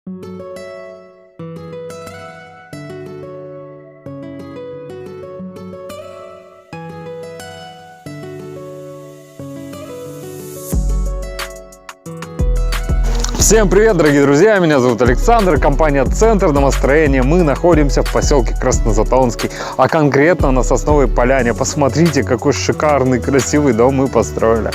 Всем привет, дорогие друзья! Меня зовут Александр, компания «Центр домостроения». Мы находимся в поселке Краснозатонский, а конкретно на Сосновой Поляне. Посмотрите, какой шикарный, красивый дом мы построили.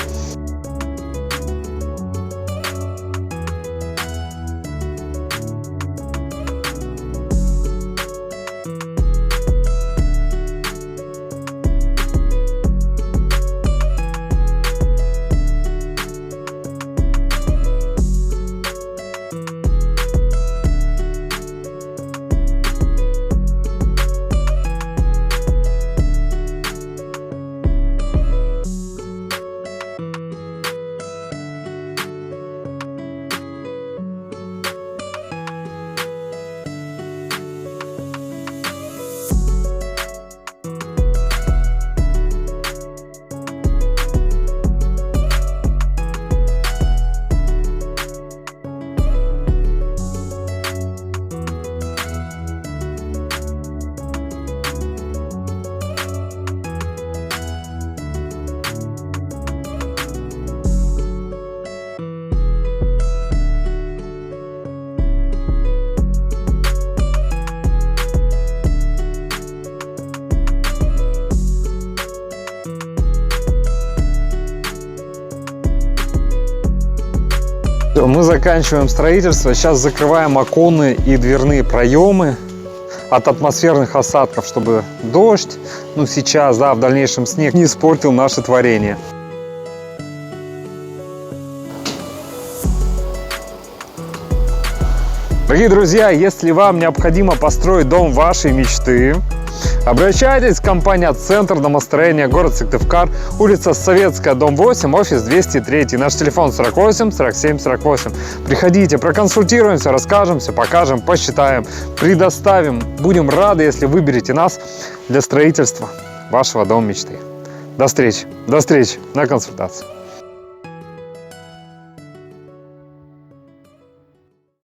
Мы заканчиваем строительство. Сейчас закрываем оконные и дверные проемы от атмосферных осадков, чтобы дождь, сейчас, в дальнейшем снег не испортил наше творение. Дорогие друзья, если вам необходимо построить дом вашей мечты, обращайтесь в компанию «Центр домостроения», город Сыктывкар, улица Советская, дом 8, офис 203. Наш телефон 48 47 48. Приходите, проконсультируемся, расскажемся, покажем, посчитаем, предоставим. Будем рады, если выберете нас для строительства вашего дома мечты. До встречи на консультации.